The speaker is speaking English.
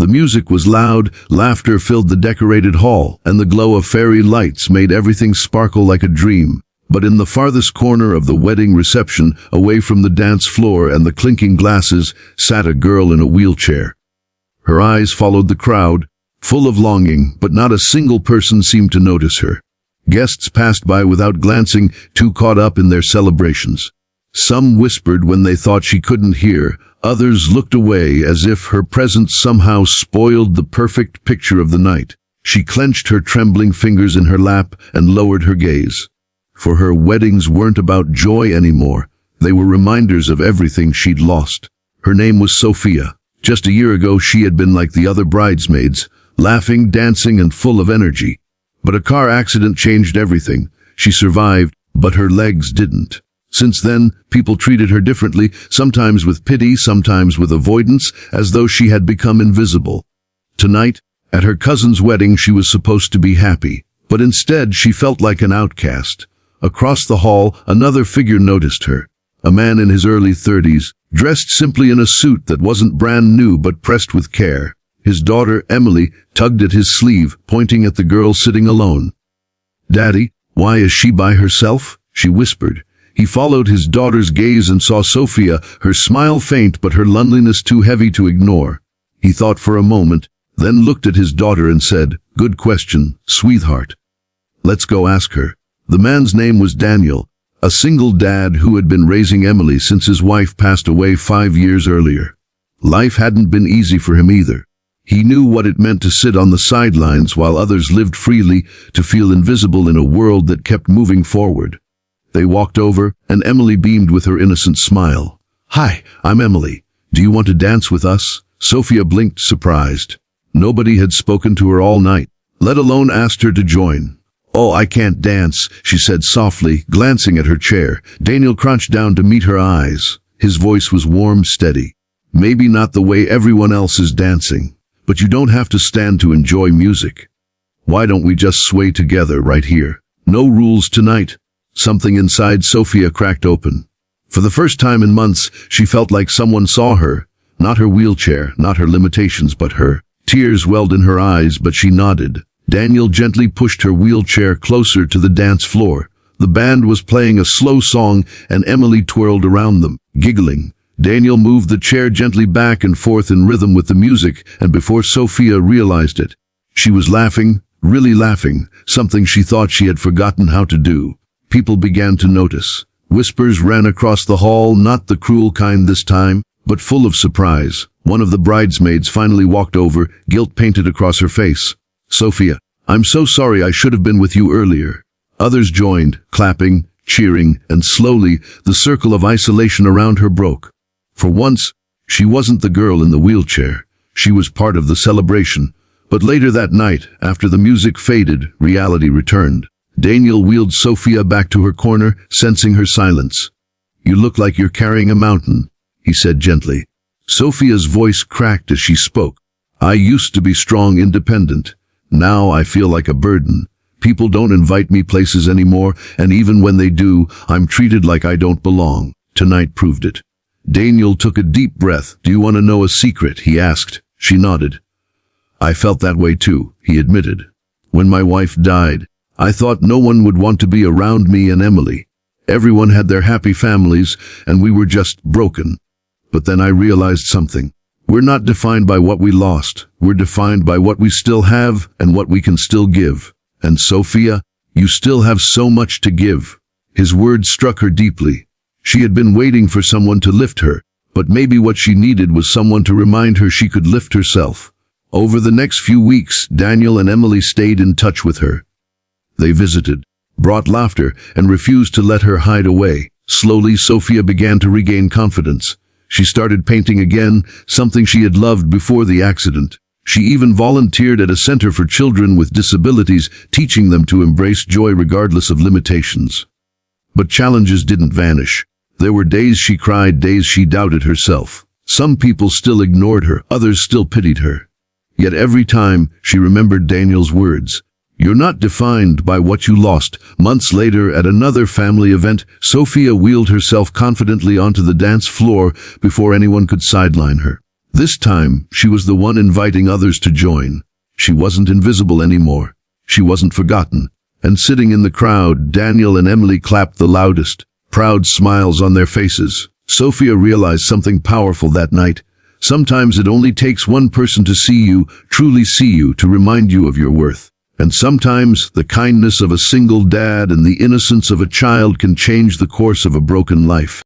The music was loud, laughter filled the decorated hall, and the glow of fairy lights made everything sparkle like a dream. But in the farthest corner of the wedding reception, away from the dance floor and the clinking glasses, sat a girl in a wheelchair. Her eyes followed the crowd, full of longing, but not a single person seemed to notice her. Guests passed by without glancing, too caught up in their celebrations. Some whispered when they thought she couldn't hear. Others looked away as if her presence somehow spoiled the perfect picture of the night. She clenched her trembling fingers in her lap and lowered her gaze. For her weddings weren't about joy anymore. They were reminders of everything she'd lost. Her name was Sophia. Just a year ago she had been like the other bridesmaids, laughing, dancing, and full of energy. But a car accident changed everything. She survived, but her legs didn't. Since then, people treated her differently, sometimes with pity, sometimes with avoidance, as though she had become invisible. Tonight, at her cousin's wedding, she was supposed to be happy, but instead she felt like an outcast. Across the hall, another figure noticed her. A man in his early 30s, dressed simply in a suit that wasn't brand new but pressed with care. His daughter, Emily, tugged at his sleeve, pointing at the girl sitting alone. "Daddy, why is she by herself?" she whispered. He followed his daughter's gaze and saw Sophia, her smile faint but her loneliness too heavy to ignore. He thought for a moment, then looked at his daughter and said, "Good question, sweetheart. Let's go ask her." The man's name was Daniel, a single dad who had been raising Emily since his wife passed away 5 years earlier. Life hadn't been easy for him either. He knew what it meant to sit on the sidelines while others lived freely, to feel invisible in a world that kept moving forward. They walked over, and Emily beamed with her innocent smile. "Hi, I'm Emily. Do you want to dance with us?" Sophia blinked, surprised. Nobody had spoken to her all night, let alone asked her to join. "Oh, I can't dance," she said softly, glancing at her chair. Daniel crouched down to meet her eyes. His voice was warm, steady. "Maybe not the way everyone else is dancing, but you don't have to stand to enjoy music. Why don't we just sway together right here? No rules tonight." Something inside Sophia cracked open. For the first time in months, she felt like someone saw her. Not her wheelchair, not her limitations, but her. Tears welled in her eyes, but she nodded. Daniel gently pushed her wheelchair closer to the dance floor. The band was playing a slow song, and Emily twirled around them, giggling. Daniel moved the chair gently back and forth in rhythm with the music, and before Sophia realized it, she was laughing, really laughing, something she thought she had forgotten how to do. People began to notice. Whispers ran across the hall, not the cruel kind this time, but full of surprise. One of the bridesmaids finally walked over, guilt painted across her face. "Sophia, I'm so sorry, I should have been with you earlier." Others joined, clapping, cheering, and slowly, the circle of isolation around her broke. For once, she wasn't the girl in the wheelchair. She was part of the celebration. But later that night, after the music faded, reality returned. Daniel wheeled Sophia back to her corner, sensing her silence. "You look like you're carrying a mountain," he said gently. Sophia's voice cracked as she spoke. "I used to be strong, independent. Now I feel like a burden. People don't invite me places anymore, and even when they do, I'm treated like I don't belong." Tonight proved it. Daniel took a deep breath. "Do you want to know a secret?" he asked. She nodded. "I felt that way too," he admitted. "When my wife died, I thought no one would want to be around me and Emily. Everyone had their happy families, and we were just broken. But then I realized something. We're not defined by what we lost. We're defined by what we still have and what we can still give. And Sophia, you still have so much to give." His words struck her deeply. She had been waiting for someone to lift her, but maybe what she needed was someone to remind her she could lift herself. Over the next few weeks, Daniel and Emily stayed in touch with her. They visited, brought laughter, and refused to let her hide away. Slowly, Sophia began to regain confidence. She started painting again, something she had loved before the accident. She even volunteered at a center for children with disabilities, teaching them to embrace joy regardless of limitations. But challenges didn't vanish. There were days she cried, days she doubted herself. Some people still ignored her, others still pitied her. Yet every time, she remembered Daniel's words. "You're not defined by what you lost." Months later, at another family event, Sophia wheeled herself confidently onto the dance floor before anyone could sideline her. This time, she was the one inviting others to join. She wasn't invisible anymore. She wasn't forgotten. And sitting in the crowd, Daniel and Emily clapped the loudest, proud smiles on their faces. Sophia realized something powerful that night. Sometimes it only takes one person to see you, truly see you, to remind you of your worth. And sometimes the kindness of a single dad and the innocence of a child can change the course of a broken life.